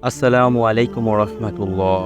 আসসালামু আলাইকুম রহমতুল্লাহ।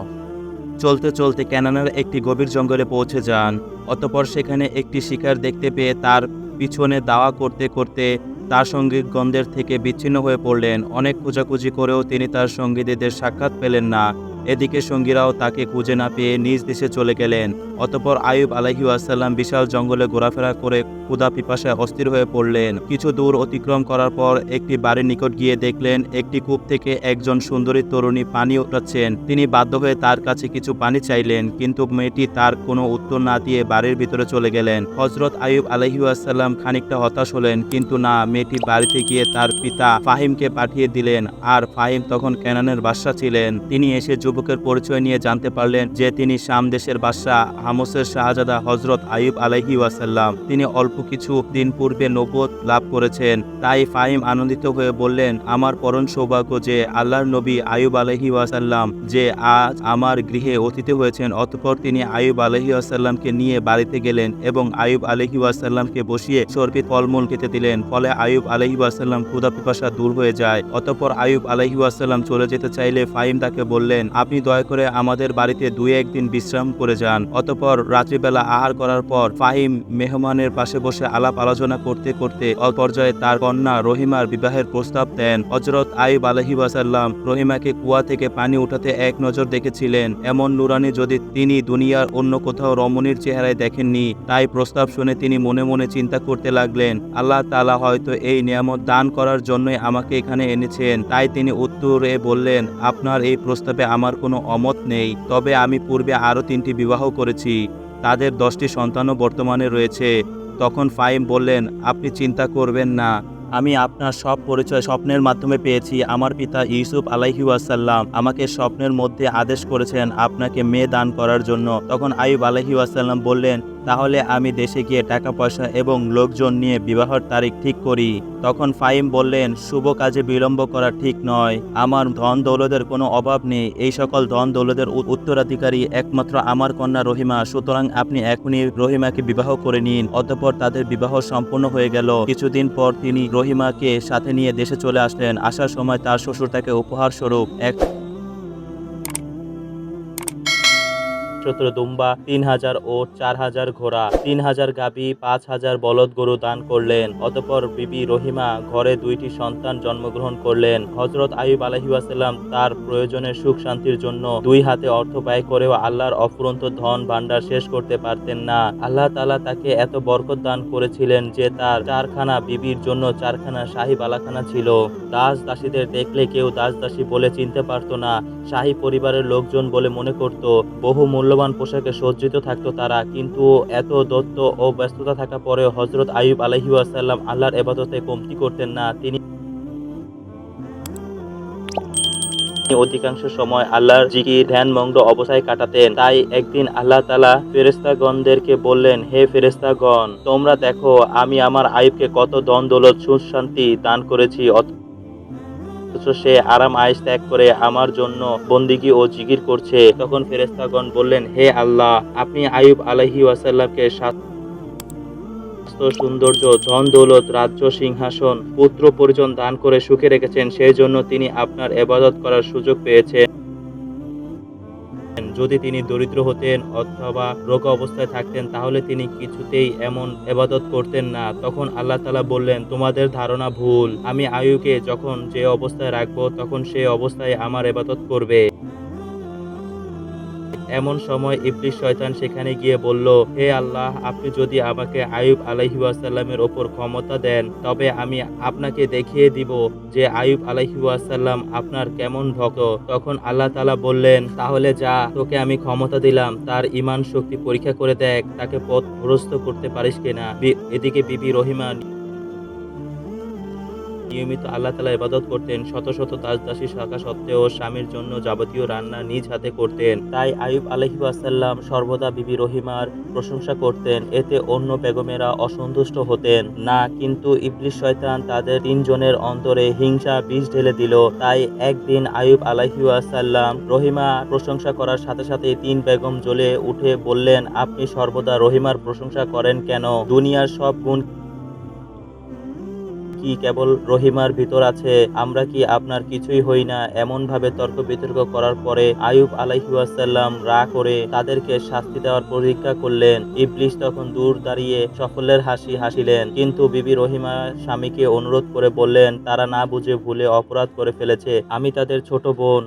চলতে চলতে ক্যানানের একটি গভীর জঙ্গলে পৌঁছে যান। অতঃপর সেখানে একটি শিকার দেখতে পেয়ে তার পিছনে দাওয়া করতে করতে তার সঙ্গীগণদের থেকে বিচ্ছিন্ন হয়ে পড়লেন। অনেক খোঁজাখুঁজি করেও তিনি তার সঙ্গীদের সাক্ষাৎ পেলেন না। এদিকে সঙ্গীরাও তাকে খুঁজে না পেয়ে নিজ দেশে চলে গেলেন। অতঃপর আইয়ুব আলাইহিসসালাম বিশাল জঙ্গলে ঘোরাফেরা করে ক্ষুধা পিপাসায় অস্থির হয়ে পড়লেন। কিছু দূর অতিক্রম করার পর একটি বাড়ির নিকট গিয়ে দেখলেন একটি কূপ থেকে একজন সুন্দরী তরুণী পানি ওঠাচ্ছেন। তিনি বাধ্য হয়ে তার কাছে কিছু পানি চাইলেন, কিন্তু মেয়েটি তার কোনো উত্তর না দিয়ে বাড়ির ভিতরে চলে গেলেন। হযরত আইয়ুব আলাইহিসসালাম খানিকটা হতাশ হলেন, কিন্তু না, মেয়েটি বাড়িতে গিয়ে তার পিতা ফাহিমকে পাঠিয়ে দিলেন। আর ফাহিম তখন কেনানের বাদশা ছিলেন। তিনি এসে যুবকের পরিচয় নিয়ে জানতে পারলেন যে তিনি শাম দেশের বাদশা হামসের শাহজাদা হযরত আইয়ুব আলাইহিসসালাম। তিনি অল্প কিছু দিন পূর্বে নবুয়ত লাভ করেছেন। তাই ফাহিম আনন্দিত হয়ে বললেন, আমার পরম সৌভাগ্য যে আল্লাহর নবী আইয়ুব আলাইহিসসালাম যে আজ আমার গৃহে অতিথি হয়েছেন। অতঃপর তিনি আইয়ুব আলাইহিসসালামকে নিয়ে বাড়িতে গেলেন এবং আইয়ুব আলাইহিসসালামকে বসিয়ে শর্পিত ফলমূল খেতে দিলেন। ফলে আইয়ুব আলাইহিসসালাম ক্ষুধা পিপাসা দূর হয়ে যায়। অতঃপর আইয়ুব আলাইহিসসালাম চলে যেতে চাইলে ফাহিম তাকে বললেন, আপনি দয়া করে আমাদের বাড়িতে 2-1 দিন বিশ্রাম করে যান। অতঃপর রাত্রিবেলা আহার করার পর ফাহিম মেহমানের পাশে বসে আলাপ আলোচনা করতে করতে পর্যায়ে তার কন্যা রহিমার বিবাহের প্রস্তাব দেন। হযরত আইয়ুব আলাইহিসসালাম রহিমাকে কুয়া থেকে পানি উঠাতে এক নজর দেখেছিলেন। এমন নুরানি যদি তিনি দুনিয়ার অন্য কোথাও রমণীর চেহারায় দেখেননি। তাই প্রস্তাব শুনে তিনি মনে মনে চিন্তা করতে লাগলেন, আল্লাহ তাআলা হয়তো এই নিয়ামত দান করার জন্যই আমাকে এখানে এনেছেন। তাই তিনি উত্তরে বললেন, আপনার এই প্রস্তাবে আমার কোনো অমত নেই, তবে আমি পূর্বে আরও 3টি বিবাহ করেছি, তাদের 10টি সন্তানও বর্তমানে রয়েছে। তখন ফাহিম বললেন, আপনি চিন্তা করবেন না, আমি আপনার সব পরিচয় স্বপ্নের মাধ্যমে পেয়েছি। আমার পিতা ইউসুফ আলাইহিসসালাম আমাকে স্বপ্নের মধ্যে আদেশ করেছেন আপনাকে মেয়ে দান করার জন্য। তখন আইয়ুব আলাইহিসসালাম বললেন, তাহলে আমি দেশে গিয়ে টাকা পয়সা এবং লোকজন নিয়ে বিবাহের তারিখ ঠিক করি। তখন ফাহিম বললেন, শুভ কাজে বিলম্ব করা ঠিক নয়। আমার ধন দৌলতের কোনো অভাব নেই। এই সকল ধন দৌলতের উত্তরাধিকারী একমাত্র আমার কন্যা রহিমা। সুতরাং আপনি এখনই রহিমাকে বিবাহ করে নিন। অতঃপর তাদের বিবাহ সম্পূর্ণ হয়ে গেল। কিছুদিন পর তিনি রহিমাকে সাথে নিয়ে দেশে চলে আসলেন। আসার সময় তার শ্বশুর তাকে উপহার স্বরূপ 117 দুম্বা, 3000 ওট, 4000 ঘোড়া, 3000 গাভী, 5000 বলদ গরু দান করলেন। অতঃপর বিবি রহিমা ঘরে 2টি সন্তান জন্মগ্রহণ করলেন। হযরত আইয়ুব আলাইহিসসালাম তার প্রয়োজনের সুখ শান্তির জন্য 2 হাতে অর্থ ব্যয় করেও আল্লাহর অফুরন্ত ধন ভাণ্ডার শেষ করতে পারতেন না। আল্লাহ তাআলা তাকে এত বরকত দান করেছিলেন যে তার 4খানা বিবির জন্য 4খানা শাহী বালাখানা ছিল। দাস দাসীদের দেখলে কেউ দাস দাসী বলে চিনতে পারত না, শাহী পরিবারের লোকজন বলে মনে করত। বহু মূল্যবান পোশাকে সজ্জিত থাকতো তারা। কিন্তু এত দত্ত ও ব্যস্ততা থাকা পরেও হযরত আইয়ুব আলাইহিসসালাম আল্লাহর ইবাদতে কমতি করতেন না। তিনি অধিকাংশ সময় আল্লাহর জিকির ধ্যানমগ্ন অবস্থায় কাটাতেন। তাই একদিন আল্লাহ তাআলা ফেরেশতাগণদেরকে বললেন, হে ফেরেশতাগণ, তোমরা দেখো আমি আমার আইয়ুবকে কত ধন দৌলত সুখ শান্তি দান করেছি, অথচ সে আরাম আয়েশ ত্যাগ করে আমার জন্য বন্দিগি ও জিকির করছে। তখন ফেরেশতাগণ বললেন, হে আল্লাহ, আপনি আইয়ুব আলাইহিসসালামকে সৌন্দর্য, ধন দৌলত, রাজ্য, সিংহাসন, পুত্র পরিজন দান করে সুখে রেখেছেন। সেই জন্য তিনি আপনার ইবাদত করার সুযোগ পেয়েছেন। যদি তিনি দরিদ্র হতেন অথবা রোগা অবস্থায় থাকতেন তাহলে তিনি কিছুতেই এমন ইবাদত করতেন না। তখন আল্লাহ তাআলা বললেন, তোমাদের ধারণা ভুল। আমি আইয়ুবকে যখন যে অবস্থায় রাখবো তখন সেই অবস্থায় আমার ইবাদত করবে। এমন সময় ইবলিস শয়তান সেখানে গিয়ে বলল, হে আল্লাহ, আপনি যদি আমাকে আইয়ুব আলাইহিসসালামের ওপর ক্ষমতা দেন তবে আমি আপনাকে দেখিয়ে দিব যে আইয়ুব আলাইহিসসালাম আপনার কেমন ভক্ত। তখন আল্লাহ তাআলা বললেন, তাহলে যা, তোকে আমি ক্ষমতা দিলাম, তার ঈমান শক্তি পরীক্ষা করে দেখ, তাকে পথভ্রষ্ট করতে পারিস কিনা। এদিকে বিবি রহিমা নিয়মিত আল্লাহ তাআলা ইবাদত করতেন। শত শত দাস দাসী থাকা সত্ত্বেও স্বামীর জন্য যাবতীয় রান্না নিজ হাতে করতেন। তাই আইয়ুব আলাইহিসসালাম সর্বদা বিবি রহিমার প্রশংসা করতেন। এতে অন্য বেগমেরা অসন্তুষ্ট হতেন না। কিন্তু ইবলিস শয়তান তাদের 3 জনের অন্তরে হিংসা বিষ ঢেলে দিল। তাই একদিন আইয়ুব আলাইহিসসালাম রহিমা প্রশংসা করার সাথে সাথে 3 বেগম জ্বলে উঠে বললেন, আপনি সর্বদা রহিমার প্রশংসা করেন কেন? দুনিয়ার সব গুণ কি কি কেবল রহিমার ভিতর আছে? আমরা কি আপনার কিছুই হই না? এমনভাবে তর্ক বিতর্ক করার পরে আইয়ুব আলাইহিস সালাম রাগ করে তাদেরকে শাস্তি দেওয়ার প্রতিজ্ঞা করলেন। ইবলিস তখন দূর দাঁড়িয়ে সাফল্যের হাসি হাসিলেন, কিন্তু বিবি রহিমা স্বামীকে অনুরোধ করে বললেন, তারা না বুঝে ভুলে অপরাধ করে ফেলেছে। আমি তাদের ছোট বোন,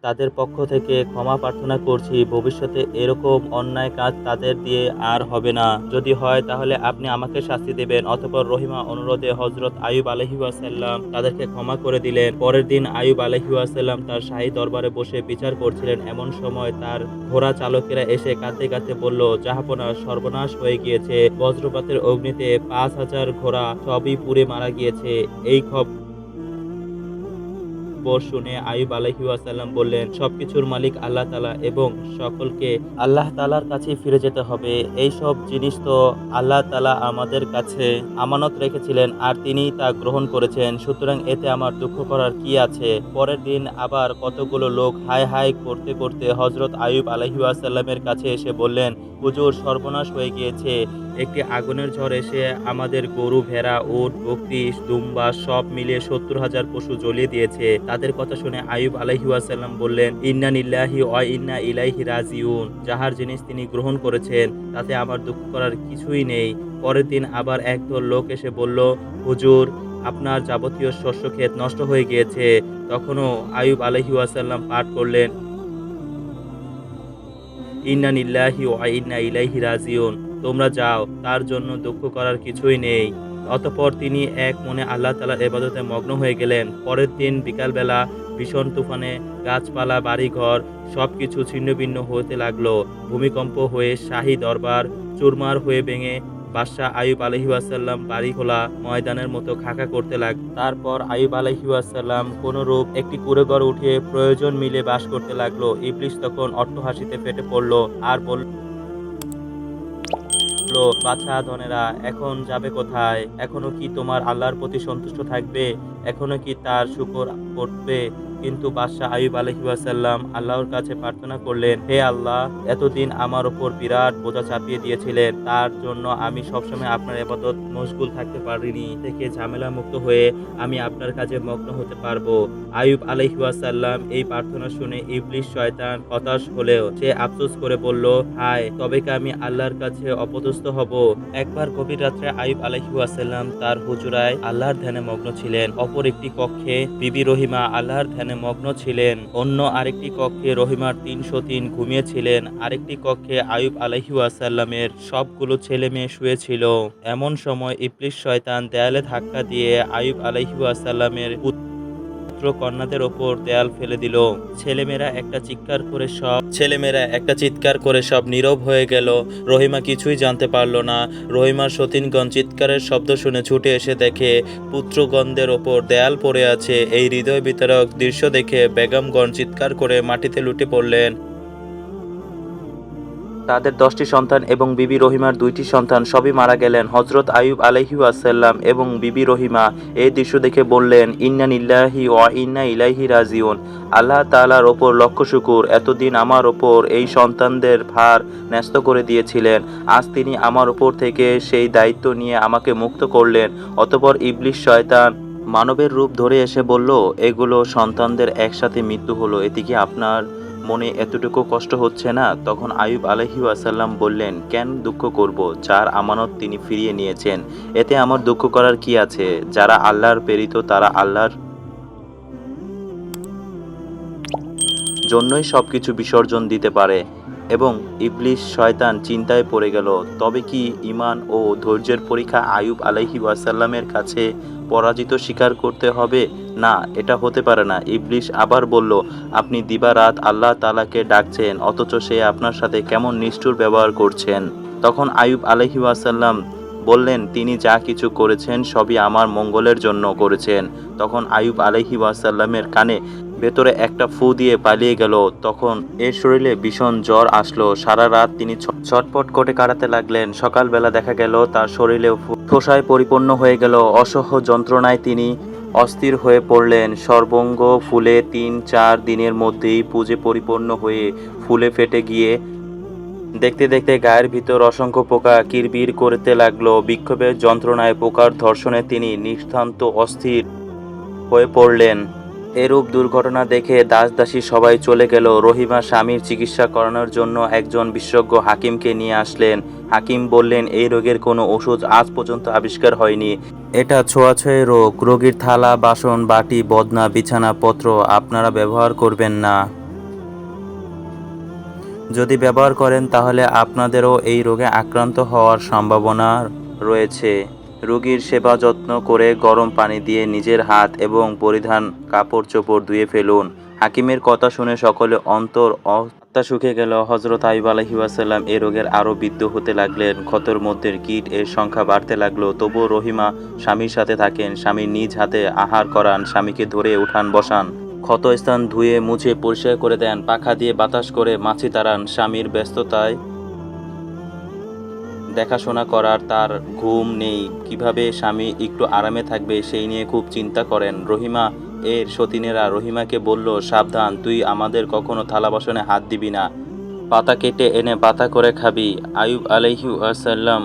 তাদের পক্ষ থেকে ক্ষমা প্রার্থনা করছি। ভবিষ্যতে এরকম অন্যায় কাজ তাদের দিয়ে আর হবে না। যদি হয় তাহলে আপনি আমাকে শাস্তি দেবেন। অতঃপর রহিমা অনুরোধে হযরত আইয়ুব আলাইহিস সালাম তাদেরকে ক্ষমা করে দিলেন। পরের দিন আইয়ুব আলাইহিস সালাম তার শাহী দরবারে বসে বিচার করছিলেন। এমন সময় তার ঘোড়া চালকেরা এসে কাঁদতে কাঁদতে বলল, জাহাপনা, সর্বনাশ হয়ে গিয়েছে। বজ্রপাতের অগ্নিতে ৫,০০০ ঘোড়া সবই পুড়ে মারা গিয়েছে। এই খবর শুনে আইয়ুব আলাইহিস সালাম বললেন, সবকিছুর মালিক আল্লাহ তাআলা এবং সকলকে আল্লাহ তাআলার কাছে ফিরে যেতে হবে। এই সব জিনিস তো আল্লাহ তাআলা আমাদের কাছে আমানত রেখেছিলেন আর তিনিই তা গ্রহণ করেছেন, সুতরাং এতে আমার দুঃখ করার কি আছে? পরের দিন আবার কতগুলো লোক হায় হায় করতে করতে হযরত আইয়ুব আলাইহিস সালামের কাছে এসে বললেন, হুজুর, সর্বনাশ হয়ে গিয়েছে। একটি আগুনের ঝড় এসে আমাদের গরু, ভেড়া, উট, বকরি, দুম্বা সব মিলিয়ে ৭০,০০০ পশু জ্বলিয়ে দিয়েছে। তাদের কথা শুনে আইয়ুব আলাইহিস সালাম বললেন, ইন্না লিল্লাহি ওয়া ইন্না ইলাইহি রাজিউন। যাহার জিনিস তিনি গ্রহণ করেছেন তাতে আমার দুঃখ করার কিছুই নেই। পরের দিন আবার একদল লোক এসে বলল, হুজুর, আপনার যাবতীয় শস্য ক্ষেত নষ্ট হয়ে গিয়েছে। তখনও আইয়ুব আলাইহিস সালাম পাঠ করলেন, ইন্না লিল্লাহি ওয়া ইন্না ইলাইহি রাজিউন। তোমরা যাও, তার জন্য দুঃখ করার কিছুই নেই। অতঃপর তিনি এক মনে আল্লাহ তাআলার ইবাদতে মগ্ন হয়ে গেলেন। পরের দিন বিকালবেলা ভীষণ তুফানে গাছপালা, বাড়িঘর সবকিছু ছিন্নভিন্ন হতে লাগলো। ভূমিকম্প হয়ে শাহী দরবার চুরমার হয়ে ভেঙে বাদশাহ আইয়ুব আলাইহিস সালাম বাড়ি খোলা ময়দানের মতো খাকা করতে লাগল। তারপর আইয়ুব আলাইহিস সালাম কোনরূপ একটি কুঁড়ে ঘর উঠে প্রয়োজন মিলে বাস করতে লাগলো। ইবলিস তখন অট্টহাসিতে ফেটে পড়ল আর বলল, বাছা ধনেরা, এখন যাবে কোথায়? এখনো কি তোমার আল্লাহর প্রতি সন্তুষ্ট থাকবে? এখনো কি তার শুকর করবে? কিন্তু বাদশাহ আইয়ুব আলাইহিস সালাম আল্লাহর কাছে প্রার্থনা করলেন, হে আল্লাহ, এতদিন আমার ওপর বিরাট বোঝা চাপিয়ে দিয়েছিলেন, তার জন্য আমি সবসময় আপনার ইবাদত মশগুল থাকতে পারিনি। থেকে ঝামেলা মুক্ত হয়ে আমি আপনার কাজে মগ্ন হতে পারবো। আইয়ুব আলাইহিস সালাম এই প্রার্থনা শুনে ইবলিস শয়তান হতাশ হলেও সে আফসোস করে বলল, হায়, তবে কি আমি আল্লাহর কাছে অপদস্থ হব? একবার গভীর রাত্রে আইয়ুব আলাইহিস সালাম তার হুজরায় আল্লাহর ধ্যানে মগ্ন ছিলেন। অপর একটি কক্ষে বিবি রহিমা আল্লাহর ধ্যানে মগ্ন ছিলেন। অন্য আরেকটি কক্ষে রহিমার ৩০৩ ঘুমিয়েছিলেন। আরেকটি কক্ষে আইয়ুব আলাইহিস সালামের সবগুলো ছেলে মেয়ে শুয়েছিল। এমন সময় ইবলিস শয়তান দেয়ালে ধাক্কা দিয়ে আইয়ুব আলাইহিস সালামের পুত্র কন্যাদের ওপর দেয়াল ফেলে দিল। ছেলেমেয়েরা একটা চিৎকার করে সব নীরব হয়ে গেল। রহিমা কিছুই জানতে পারল না। রহিমার সতীনগণ চিৎকারের শব্দ শুনে ছুটে এসে দেখে পুত্রগণদের ওপর দেয়াল পড়ে আছে। এই হৃদয় বিতরক দৃশ্য দেখে বেগমগণ চিৎকার করে মাটিতে লুটে পড়লেন। তাদের 10টি সন্তান এবং বিবি রহিমার 2টি সন্তান সবই মারা গেলেন। হযরত আইয়ুব আলাইহিস সালাম এবং বিবি রহিমা এই দৃশ্য দেখে বললেন, ইন্না লিল্লাহি ওয়া ইন্না ইলাইহি রাজিউন। আল্লাহ তাআলার ওপর লক্ষ শুকর, এতদিন আমার ওপর এই সন্তানদের ভার ন্যস্ত করে দিয়েছিলেন। আজ তিনি আমার ওপর থেকে সেই দায়িত্ব নিয়ে আমাকে মুক্ত করলেন। অতঃপর ইবলিস শয়তান মানবের রূপ ধরে এসে বলল, এগুলো সন্তানদের একসাথে মৃত্যু হলো, এতে কি আপনার মনে এতটুকু কষ্ট হচ্ছে না? তখন আইয়ুব আলাইহিস সালাম বললেন, কেন দুঃখ করব? যার আমানত তিনি ফিরিয়ে নিয়েছেন, এতে আমার দুঃখ করার কি আছে? যারা আল্লাহর প্রেরিত তারা আল্লাহর জন্যই সবকিছু বিসর্জন দিতে পারে। এবং ইবলিস শয়তান চিন্তায় পড়ে গেল, তবে কি ঈমান ও ধৈর্যের পরীক্ষা আইয়ুব আলাইহিস সালামের কাছে পরাজিত স্বীকার করতে হবে? না, এটা হতে পারে না। ইবলিস আবার বলল, আপনি দিবারাত আল্লাহ তাআলাকে ডাকছেন, অথচ সে আপনার সাথে কেমন নিষ্ঠুর ব্যবহার করছেন। তখন আইয়ুব আলাইহিস সালাম বললেন, তিনি যা কিছু করেছেন সবই আমার মঙ্গলের জন্য করেছেন। তখন আইয়ুব আলাইহিস সালামের কানে ভেতরে একটা ফু দিয়ে পালিয়ে গেল। তখন এর শরীরে ভীষণ জ্বর আসলো। সারা রাত তিনি ছটপট করে কাটাতে লাগলেন। সকালবেলা দেখা গেল তার শরীরে ঠোসায় পরিপূর্ণ হয়ে গেল। অসহ্য যন্ত্রণায় তিনি অস্থির হয়ে পড়লেন। সর্বাঙ্গ ফুলে ৩-৪ দিনের মধ্যেই পুজে পরিপূর্ণ হয়ে ফুলে ফেটে গিয়ে দেখতে দেখতে গায়ের ভিতর অসংখ্য পোকা কিরবির করতে লাগলো। বিক্ষোভের যন্ত্রণায় পোকার ধর্ষণে তিনি নিতান্ত অস্থির হয়ে পড়লেন। এরূপ দুর্ঘটনা দেখে দাসদাসী সবাই চলে গেল। রহিমা স্বামীর চিকিৎসা করানোর জন্য একজন বিশেষজ্ঞ হাকিমকে নিয়ে আসলেন। হাকিম বললেন, এই রোগের কোনো ওষুধ আজ পর্যন্ত আবিষ্কার হয়নি। এটা ছোঁয়াছুঁয়ি রোগ। রোগীর থালা বাসন বাটি বদনা বিছানাপত্র আপনারা ব্যবহার করবেন না। যদি ব্যবহার করেন তাহলে আপনাদেরও এই রোগে আক্রান্ত হওয়ার সম্ভাবনা রয়েছে। রোগীর সেবা যত্ন করে গরম পানি দিয়ে নিজের হাত এবং পরিধান কাপড় চোপড় ধুয়ে ফেলুন। হাকিমের কথা শুনে সকলে অন্তর আত্মা শুকে গেল। হযরত আইয়ুব আলাইহিস সালাম এ রোগের আরও বিদ্ধ হতে লাগলেন। ক্ষতর মধ্যে কীট এর সংখ্যা বাড়তে লাগলো। তবুও রহিমা স্বামীর সাথে থাকেন। স্বামী নিজ হাতে আহার করান, স্বামীকে ধরে উঠান বসান, ক্ষত স্থান ধুয়ে মুছে পরিষ্কার করে দেন, পাখা দিয়ে বাতাস করে মাছি তাড়ান। স্বামীর ব্যস্ততায় দেখাশোনা করার তার ঘুম নেই। কিভাবে স্বামী একটু আরামে থাকবে সেই নিয়ে খুব চিন্তা করেন। রহিমা এর সতীনেরা রহিমাকে বলল, সাবধান, তুই আমাদের কখনো থালা বাসনে হাত দিবি না। পাতা কেটে এনে পাতা করে খাবি। আইয়ুব আলাইহিস সালাম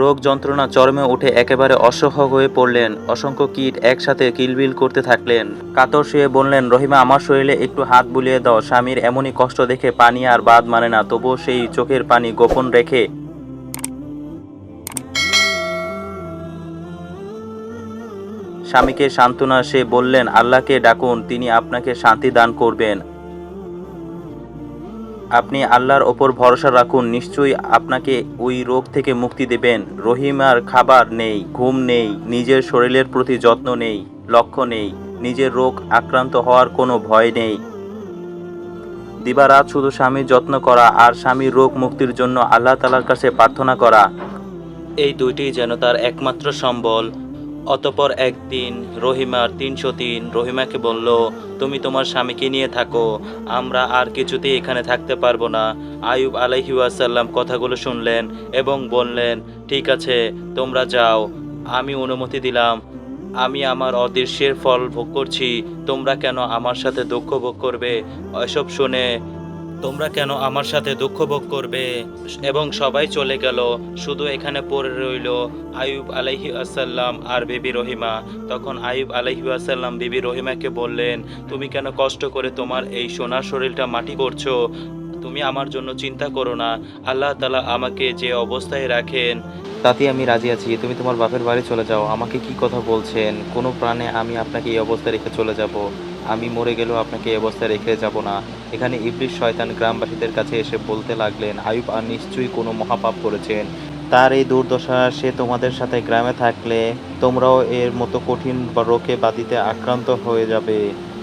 রোগ যন্ত্রণা চরমে উঠে একেবারে অসহ্য হয়ে পড়লেন। অসংখ্য কীট একসাথে কিলবিল করতে থাকলেন। কাতর শুয়ে বললেন, রহিমা, আমার শরীরে একটু হাত বুলিয়ে দাও। স্বামীর এমনই কষ্ট দেখে পানি আর বাদ মানে না। তবুও সেই চোখের পানি গোপন রেখে স্বামীকে সান্ত্বনা সে বললেন, আল্লাহকে ডাকুন, তিনি আপনাকে শান্তি দান করবেন। আপনি আল্লাহর ওপর ভরসা রাখুন, নিশ্চয়ই আপনাকে ওই রোগ থেকে মুক্তি দেবেন। রহিমার খাবার নেই, ঘুম নেই, নিজের শরীরের প্রতি যত্ন নেই, লক্ষ্য নেই, নিজের রোগ আক্রান্ত হওয়ার কোনো ভয় নেই। দিবারাত শুধু স্বামীর যত্ন করা আর স্বামীর রোগ মুক্তির জন্য আল্লাহ তাআলার কাছে প্রার্থনা করা, এই দুইটি যেন তার একমাত্র সম্বল। অতঃপর একদিন রহিমার ৩০৩ রহিমাকে বলল, তুমি তোমার স্বামীকে নিয়ে থাকো, আমরা আর কিছুতেই এখানে থাকতে পারবো না। আইয়ুব আলাইহিস সালাম কথাগুলো শুনলেন এবং বললেন, ঠিক আছে, তোমরা যাও, আমি অনুমতি দিলাম। আমি আমার অদৃশ্যের ফল ভোগ করছি, তোমরা কেন আমার সাথে দুঃখ ভোগ করবে? এসব শুনে তোমরা কেন আমার সাথে দুঃখ ভোগ করবে? এবং সবাই চলে গেল। শুধু এখানে পড়ে রইল আইয়ুব আলাইহিস সালাম আর বিবি রহিমা। তখন আইয়ুব আলাইহিস সালাম বিবি রহিমাকে বললেন, তুমি কেন কষ্ট করে তোমার এই সোনার শরীরটা মাটি করছো? তুমি আমার জন্য চিন্তা করো না। আল্লাহ তাআলা আমাকে যে অবস্থায় রাখেন তাতে আমি রাজি আছি। তুমি তোমার বাপের বাড়ি চলে যাও। আমাকে কি কথা বলছেন? কোনো প্রাণে আমি আপনাকে এই অবস্থায় রেখে চলে যাব? আমি মরে গেলেও আপনাকে এই অবস্থায় রেখে যাব না। এখানে ইবলিস শয়তান গ্রামবাসীদের কাছে এসে বলতে লাগলেন, আইয়ুব আর নিশ্চয়ই কোনো মহাপাপ করেছেন। তার এই দুর্দশা, সে তোমাদের সাথে গ্রামে থাকলে তোমরাও এর মতো কঠিন রোগে বাধিতে আক্রান্ত হয়ে যাবে।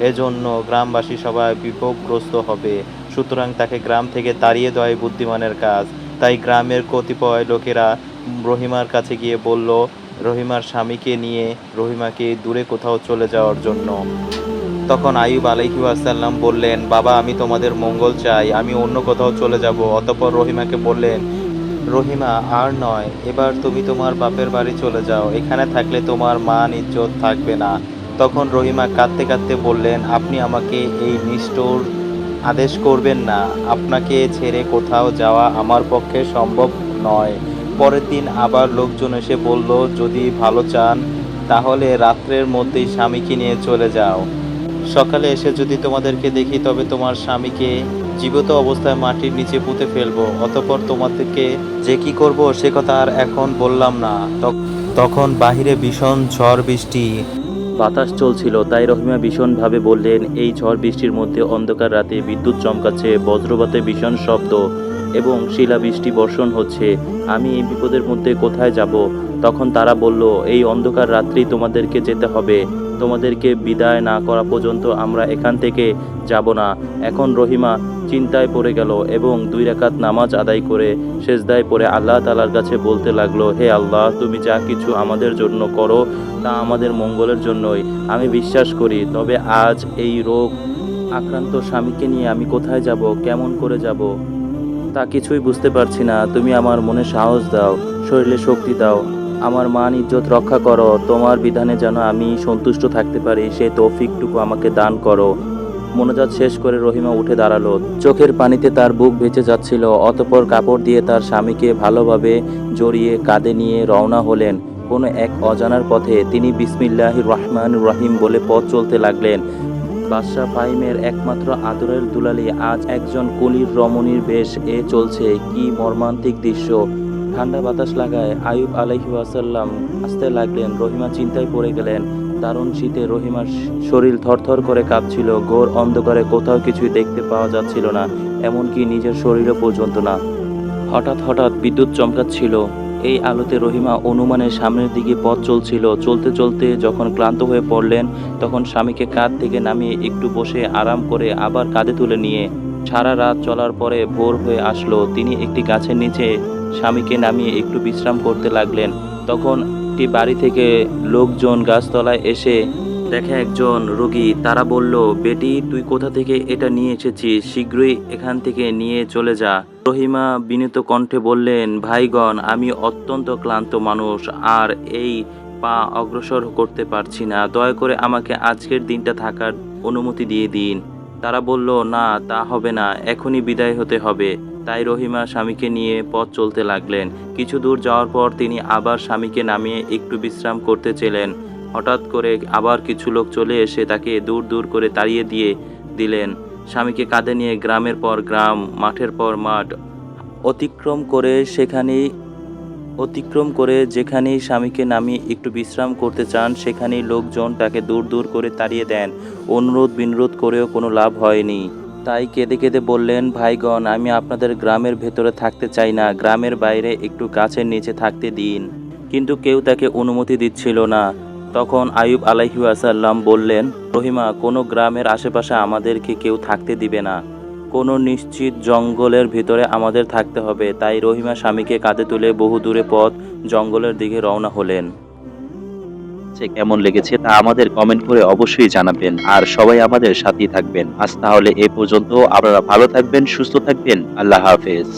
এজন্য গ্রামবাসী সবাই বিপদগ্রস্ত হবে। সুতরাং তাকে গ্রাম থেকে তাড়িয়ে দেওয়াই বুদ্ধিমানের কাজ। তাই গ্রামের কতিপয় লোকেরা রহিমার কাছে গিয়ে বলল, রহিমার স্বামীকে নিয়ে রহিমাকে দূরে কোথাও চলে যাওয়ার জন্য। তখন আইয়ুব আলাইহিস সালাম বললেন, বাবা, আমি তোমাদের মঙ্গল চাই, আমি অন্য কোথাও চলে যাব। অতঃপর রহিমাকে বললেন, রহিমা, আর নয়, এবার তুমি তোমার বাপের বাড়ি চলে যাও। এখানে থাকলে তোমার মান ইজ্জত থাকবে না। তখন রহিমা কাঁদতে কাঁদতে বললেন, আপনি আমাকে এই নিষ্ঠুর আদেশ করবেন না। আপনাকে ছেড়ে কোথাও যাওয়া আমার পক্ষে সম্ভব নয়। পরের দিন আবার লোকজন এসে বলল, যদি ভালো চান তাহলে রাত্রের মধ্যেই স্বামীকে নিয়ে চলে যাও। সকালে এসে যদি তোমাদেরকে দেখি তবে তোমার স্বামীকে জীবিত অবস্থায় মাটির নিচে পুঁতে ফেলবো। অতঃপর তোমাদেরকে যে কি করব সে কথা আর এখন বললাম না। তখন বাহিরে ভীষণ ঝড় বৃষ্টি বাতাস চলছিল। তাই রহিমা ভীষণভাবে বললেন, এই ঝড় বৃষ্টির মধ্যে অন্ধকার রাতে বিদ্যুৎ চমকাচ্ছে, বজ্রপাতে ভীষণ শব্দ এবং শিলাবৃষ্টি বর্ষণ হচ্ছে, আমি এই বিপদের মধ্যে কোথায় যাব? তখন তারা বলল, এই অন্ধকার রাত্রি তোমাদেরকে যেতে হবে। তোমাদেরকে বিদায় না করা পর্যন্ত আমরা এখান থেকে যাব না। এখন রহিমা চিন্তায় পড়ে গেল এবং 2 রাকাত নামাজ আদায় করে সেজদায় পড়ে আল্লাহ তাআলার কাছে বলতে লাগলো, হে আল্লাহ, তুমি যা কিছু আমাদের জন্য করো তা আমাদের মঙ্গলের জন্যই। আমি বিশ্বাস করি, তবে আজ এই রোগ আক্রান্ত স্বামীকে নিয়ে আমি কোথায় যাব, কেমন করে যাব তা কিছুই বুঝতে পারছি না। তুমি আমার মনে সাহস দাও, শরীরে শক্তি দাও, আমার মান ইজ্জত রক্ষা করো। তোমার বিধানে যেন আমি সন্তুষ্ট থাকতে পারি, সে তৌফিকটুকু আমাকে দান করো। মোনাজাত শেষ করে রহিমা উঠে দাঁড়ালো। চোখের পানিতে তার বুক ভেসে যাচ্ছিল। অতঃপর কাপড় দিয়ে তার স্বামীকে ভালোভাবে জড়িয়ে কাঁধে নিয়ে রওনা হলেন কোনো এক অজানার পথে। তিনি বিসমিল্লাহির রহমানির রহিম বলে পথ চলতে লাগলেন। বাদশাহ ফাহিমের একমাত্র আদরের দুলালি আজ একজন কুলির রমণীর বেশ চলছে। কি মর্মান্তিক দৃশ্য! ঠান্ডা বাতাস লাগায় আইয়ুব আলাইহিস সালাম আসতে লাগলেন। রহিমা চিন্তায় পড়ে গেলেন। দারুণ শীতে রহিমার শরীর থরথর করে কাঁপছিল। ঘোর অন্ধকারে কোথাও কিছুই দেখতে পাওয়া যাচ্ছিল না, এমনকি নিজের শরীরও পর্যন্ত না। হঠাৎ হঠাৎ বিদ্যুৎ চমকাচ্ছিল। এই আলোতে রহিমা অনুমানের সামনের দিকে পথ চলছিল। চলতে চলতে যখন ক্লান্ত হয়ে পড়লেন, তখন স্বামীকে কাঁধ থেকে নামিয়ে একটু বসে আরাম করে আবার কাঁধে তুলে নিয়ে সারা রাত চলার পরে ভোর হয়ে আসলো। তিনি একটি গাছের নিচে স্বামীকে নামিয়ে একটু বিশ্রাম করতে লাগলেন। তখন একটি বাড়ি থেকে লোকজন গাছতলায় এসে দেখে একজন রোগী। তারা বলল, বেটি, তুই কোথা থেকে এটা নিয়ে এসেছিস? শীঘ্রই এখান থেকে নিয়ে চলে যা। রহিমা বিনীত কণ্ঠে বললেন, ভাইগণ, আমি অত্যন্ত ক্লান্ত মানুষ, আর এই পা অগ্রসর করতে পারছি না। দয়া করে আমাকে আজকের দিনটা থাকার অনুমতি দিয়ে দিন। তারা বলল, না, তা হবে না, এখনই বিদায় হতে হবে। তাই রহিমা স্বামীকে নিয়ে পথ চলতে লাগলেন। কিছু দূর যাওয়ার পর তিনি আবার স্বামীকে নামিয়ে একটু বিশ্রাম করতে চেলেন। হঠাৎ করে আবার কিছু লোক চলে এসে তাকে দূর দূর করে তাড়িয়ে দিলেন। স্বামীকে কাঁধে নিয়ে গ্রামের পর গ্রাম, মাঠের পর মাঠ অতিক্রম করে যেখানেই স্বামীকে নামিয়ে একটু বিশ্রাম করতে চান, সেখানেই লোকজন তাকে দূর দূর করে তাড়িয়ে দেন। অনুরোধ বিনরোধ করেও কোনো লাভ হয়নি। তাই কেঁদে কেঁদে বললেন, ভাইগণ, আমি আপনাদের গ্রামের ভেতরে থাকতে চাই না, গ্রামের বাইরে একটু গাছের নিচে থাকতে দিন। কিন্তু কেউ তাকে অনুমতি দিচ্ছিল না। তখন আইয়ুব আলাইহিস সালাম বললেন, রহিমা, কোনো গ্রামের আশেপাশে আমাদেরকে কেউ থাকতে দিবে না। কোনো নিশ্চিত জঙ্গলের ভিতরে আমাদের থাকতে হবে। তাই রহিমা স্বামীকে কাঁধে তুলে বহু দূরে পথ জঙ্গলের দিকে রওনা হলেন। কেমন লেগেছে তা আমাদের কমেন্ট করে অবশ্যই জানাবেন, আর সবাই আমাদের সাথেই থাকবেন। আজ তাহলে এ পর্যন্ত। আপনারা ভালো থাকবেন, সুস্থ থাকবেন। আল্লাহ হাফেজ।